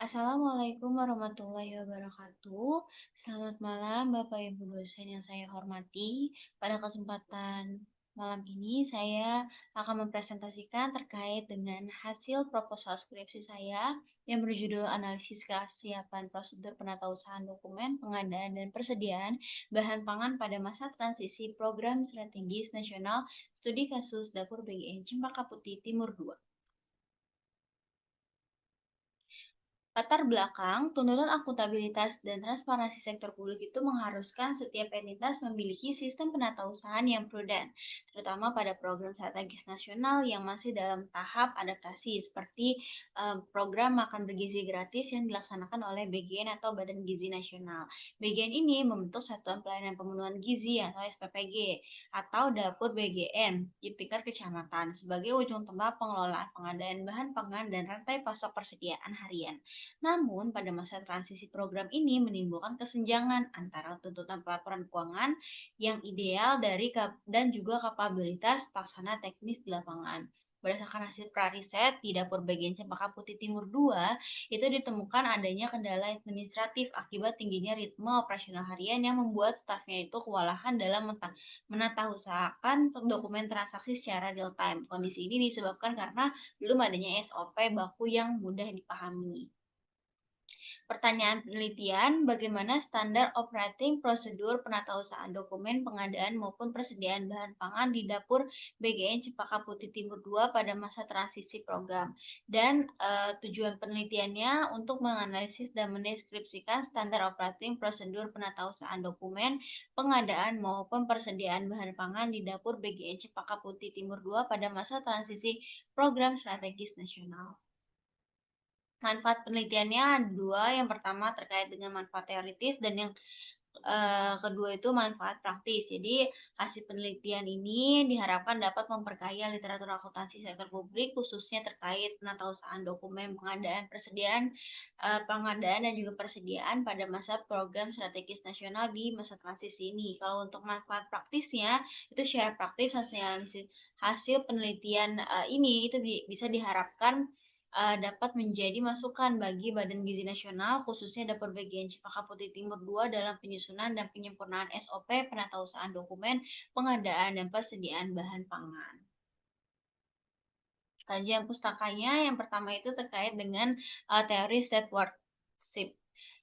Assalamualaikum warahmatullahi wabarakatuh. Selamat malam Bapak Ibu dosen yang saya hormati. Pada kesempatan malam ini saya akan mempresentasikan terkait dengan hasil proposal skripsi saya yang berjudul Analisis Kesiapan Prosedur Penatausahaan Dokumen, Pengadaan dan Persediaan Bahan Pangan pada Masa Transisi Program Strategis Nasional Studi Kasus Dapur BGN Cempaka Putih Timur 2. Latar belakang, tuntutan akuntabilitas dan transparansi sektor publik itu mengharuskan setiap entitas memiliki sistem penatausahaan yang prudent, terutama pada program strategis nasional yang masih dalam tahap adaptasi, seperti program makan bergizi gratis yang dilaksanakan oleh BGN atau Badan Gizi Nasional. BGN ini membentuk Satuan Pelayanan Pemenuhan Gizi atau SPPG atau Dapur BGN di tingkat kecamatan sebagai ujung tombak pengelolaan pengadaan bahan pangan dan rantai pasok persediaan harian. Namun, pada masa transisi program ini menimbulkan kesenjangan antara tuntutan pelaporan keuangan yang ideal dan juga kapabilitas pelaksana teknis di lapangan. Berdasarkan hasil prariset di Dapur Bagian Cempaka Putih Timur 2, itu ditemukan adanya kendala administratif akibat tingginya ritme operasional harian yang membuat stafnya itu kewalahan dalam menatausahakan dokumen transaksi secara real time. Kondisi ini disebabkan karena belum adanya SOP baku yang mudah dipahami. Pertanyaan penelitian, bagaimana standar operating prosedur penatausahaan dokumen pengadaan maupun persediaan bahan pangan di dapur BGN Cempaka Putih Timur 2 pada masa transisi program. Dan tujuan penelitiannya untuk menganalisis dan mendeskripsikan standar operating prosedur penatausahaan dokumen pengadaan maupun persediaan bahan pangan di dapur BGN Cempaka Putih Timur 2 pada masa transisi program strategis nasional. Manfaat penelitiannya ada dua. Yang pertama terkait dengan manfaat teoritis dan yang kedua itu manfaat praktis. Jadi hasil penelitian ini diharapkan dapat memperkaya literatur akuntansi sektor publik khususnya terkait penatausahaan dokumen pengadaan dan juga persediaan pada masa program strategis nasional di masa transisi ini. Kalau untuk manfaat praktisnya itu secara praktis hasil penelitian ini itu bisa diharapkan dapat menjadi masukan bagi Badan Gizi Nasional, khususnya Dapur Bagian Cempaka Putih Timur 2 dalam penyusunan dan penyempurnaan SOP penatausahaan dokumen, pengadaan, dan persediaan bahan pangan. Kajian pustakanya yang pertama itu terkait dengan teori stewardship.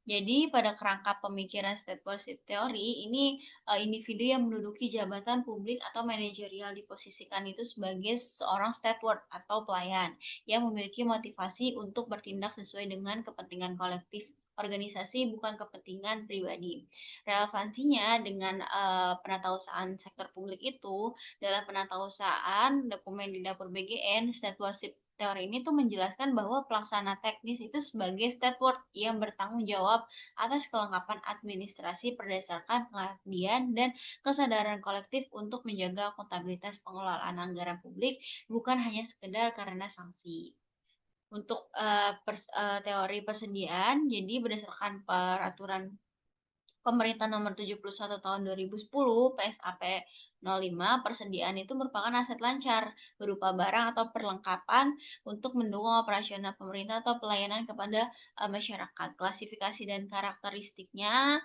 Jadi pada kerangka pemikiran stewardship teori ini individu yang menduduki jabatan publik atau manajerial diposisikan itu sebagai seorang steward atau pelayan yang memiliki motivasi untuk bertindak sesuai dengan kepentingan kolektif organisasi bukan kepentingan pribadi. Relevansinya dengan penatausahaan sektor publik itu dalam penatausahaan dokumen di dapur BGN, stewardship teori ini tuh menjelaskan bahwa pelaksana teknis itu sebagai steward yang bertanggung jawab atas kelengkapan administrasi berdasarkan pengabdian dan kesadaran kolektif untuk menjaga akuntabilitas pengelolaan anggaran publik bukan hanya sekedar karena sanksi. Untuk teori persediaan, jadi berdasarkan peraturan Pemerintah Nomor 71 Tahun 2010 PSAP 05, persediaan itu merupakan aset lancar berupa barang atau perlengkapan untuk mendukung operasional pemerintah atau pelayanan kepada masyarakat. Klasifikasi dan karakteristiknya,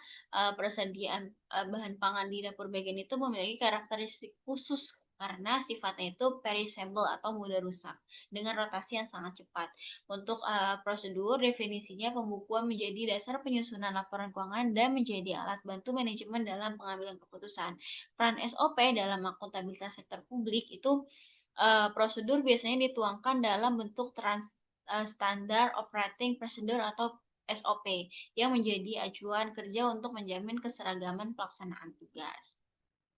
persediaan bahan pangan di dapur bagian itu memiliki karakteristik khusus karena sifatnya itu perishable atau mudah rusak dengan rotasi yang sangat cepat. Untuk prosedur, definisinya pembukuan menjadi dasar penyusunan laporan keuangan dan menjadi alat bantu manajemen dalam pengambilan keputusan. Peran SOP dalam akuntabilitas sektor publik itu prosedur biasanya dituangkan dalam bentuk standar operating procedure atau SOP yang menjadi acuan kerja untuk menjamin keseragaman pelaksanaan tugas.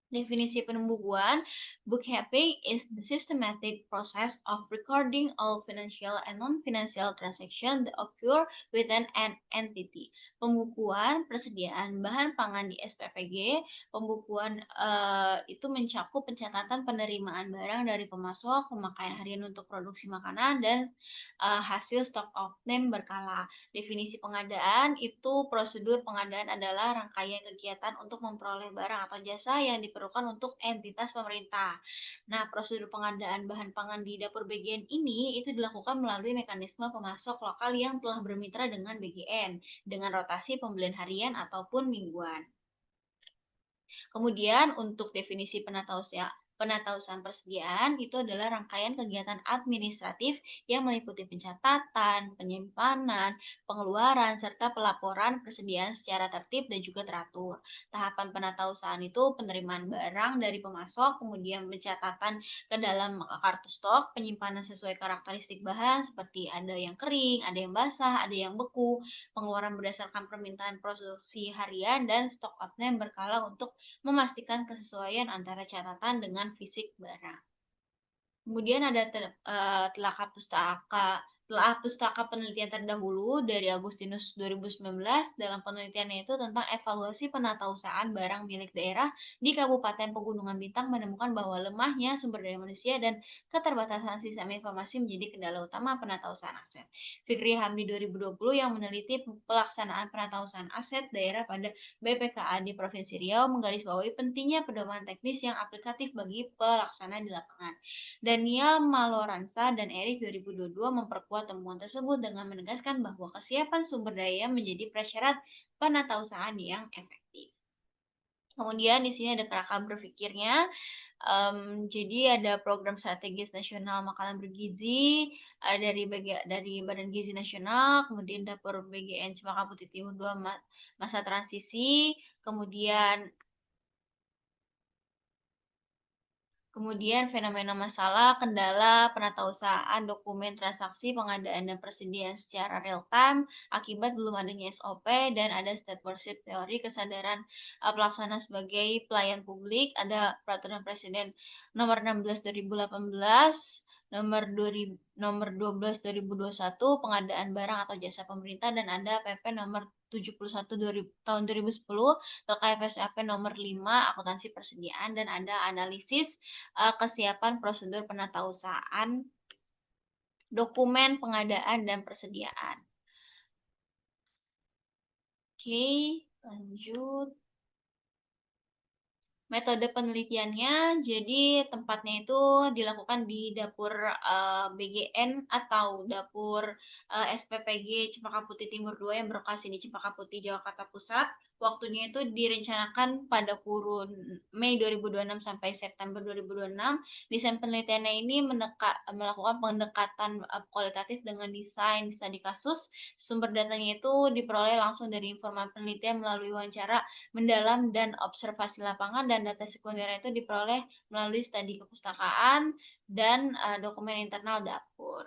Definisi pembukuan, bookkeeping is the systematic process of recording all financial and non-financial transactions that occur within an entity. Pembukuan persediaan bahan pangan di SPPG, pembukuan itu mencakup pencatatan penerimaan barang dari pemasok, pemakaian harian untuk produksi makanan, dan hasil stok outnem berkala. Definisi pengadaan itu prosedur pengadaan adalah rangkaian kegiatan untuk memperoleh barang atau jasa yang diperlukan untuk entitas pemerintah. Nah, prosedur pengadaan bahan pangan di dapur BGN ini itu dilakukan melalui mekanisme pemasok lokal yang telah bermitra dengan BGN dengan rotasi pembelian harian ataupun mingguan. Kemudian untuk definisi penatausahaan persediaan itu adalah rangkaian kegiatan administratif yang meliputi pencatatan, penyimpanan, pengeluaran, serta pelaporan persediaan secara tertib dan juga teratur. Tahapan penatausahaan itu penerimaan barang dari pemasok, kemudian pencatatan ke dalam kartu stok, penyimpanan sesuai karakteristik bahan seperti ada yang kering, ada yang basah, ada yang beku, pengeluaran berdasarkan permintaan produksi harian, dan stok outnya berkala untuk memastikan kesesuaian antara catatan dengan fisik barang. Kemudian ada telah pustaka penelitian terdahulu dari Agustinus 2019 dalam penelitiannya itu tentang evaluasi penatausahaan barang milik daerah di Kabupaten Pegunungan Bintang menemukan bahwa lemahnya sumber daya manusia dan keterbatasan sistem informasi menjadi kendala utama penatausahaan aset. Fikri Hamdi 2020 yang meneliti pelaksanaan penatausahaan aset daerah pada BPKA di Provinsi Riau menggarisbawahi pentingnya pedoman teknis yang aplikatif bagi pelaksanaan di lapangan. Daniel Maloransa dan Erik 2022 memperkuat temuan tersebut dengan menegaskan bahwa kesiapan sumber daya menjadi prasyarat penatausahaan yang efektif. Kemudian di sini ada kerangka berpikirnya. Jadi ada program strategis nasional makanan bergizi dari Badan Gizi Nasional, kemudian dapur BGN Cempaka Putih Timur 2 masa transisi, Kemudian fenomena masalah, kendala, penatausahaan, dokumen transaksi, pengadaan dan persediaan secara real time, akibat belum adanya SOP, dan ada stewardship teori, kesadaran pelaksana sebagai pelayan publik, ada peraturan presiden nomor 16 2018, nomor 12 2021 pengadaan barang atau jasa pemerintah, dan ada PP nomor 71 tahun 2010 terkait PSAP nomor 5 akuntansi persediaan, dan ada analisis kesiapan prosedur penatausahaan dokumen pengadaan dan persediaan. Oke, lanjut. Metode penelitiannya, jadi tempatnya itu dilakukan di dapur BGN atau dapur SPPG Cempaka Putih Timur 2 yang berlokasi di Cempaka Putih, Jakarta Pusat. Waktunya itu direncanakan pada kurun Mei 2026 sampai September 2026. Desain penelitiannya ini melakukan pendekatan kualitatif dengan desain studi kasus. Sumber datanya itu diperoleh langsung dari informan penelitian melalui wawancara mendalam dan observasi lapangan, dan data sekunder itu diperoleh melalui studi kepustakaan dan dokumen internal dapur.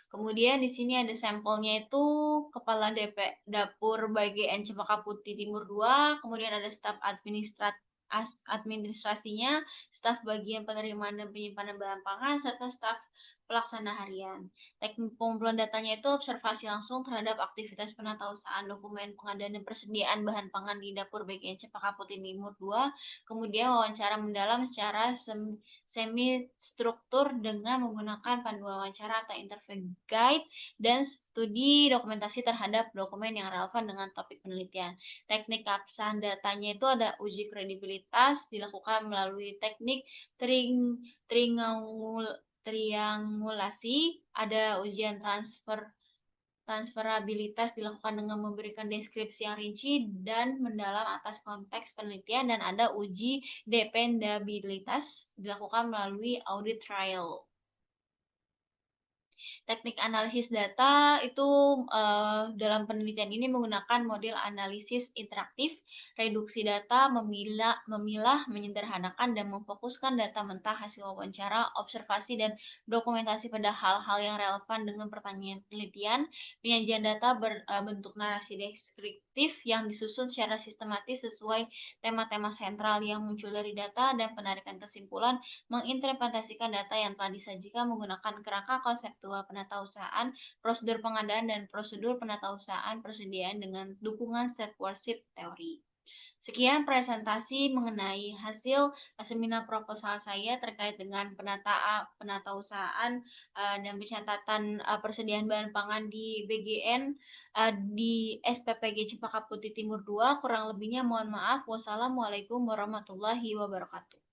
Kemudian di sini ada sampelnya itu Kepala Dapur BGN Cempaka Putih Timur 2, kemudian ada staf administrasinya, staf bagian penerimaan dan penyimpanan bahan pangan, serta staf pelaksana harian. Teknik pengumpulan datanya itu observasi langsung terhadap aktivitas penatausahaan dokumen pengadaan dan persediaan bahan pangan di dapur BGN Cempaka Putih Timur 2, kemudian wawancara mendalam secara semi struktur dengan menggunakan panduan wawancara atau interview guide, dan studi dokumentasi terhadap dokumen yang relevan dengan topik penelitian. Teknik keabsahan datanya itu ada uji kredibilitas dilakukan melalui teknik triangulasi, ada ujian transferabilitas dilakukan dengan memberikan deskripsi yang rinci dan mendalam atas konteks penelitian, dan ada uji dependabilitas dilakukan melalui audit trial. Teknik analisis data itu dalam penelitian ini menggunakan model analisis interaktif, reduksi data, memilah, menyederhanakan, dan memfokuskan data mentah hasil wawancara, observasi, dan dokumentasi pada hal-hal yang relevan dengan pertanyaan penelitian. Penyajian data berbentuk narasi deskriptif yang disusun secara sistematis sesuai tema-tema sentral yang muncul dari data, dan penarikan kesimpulan menginterpretasikan data yang telah disajikan menggunakan kerangka konseptual penatausahaan, prosedur pengadaan, dan prosedur penatausahaan persediaan dengan dukungan stewardship teori. Sekian presentasi mengenai hasil seminar proposal saya terkait dengan penatausahaan dan pencatatan persediaan bahan pangan di BGN di SPPG Cempaka Putih Timur 2. Kurang lebihnya mohon maaf. Wassalamualaikum warahmatullahi wabarakatuh.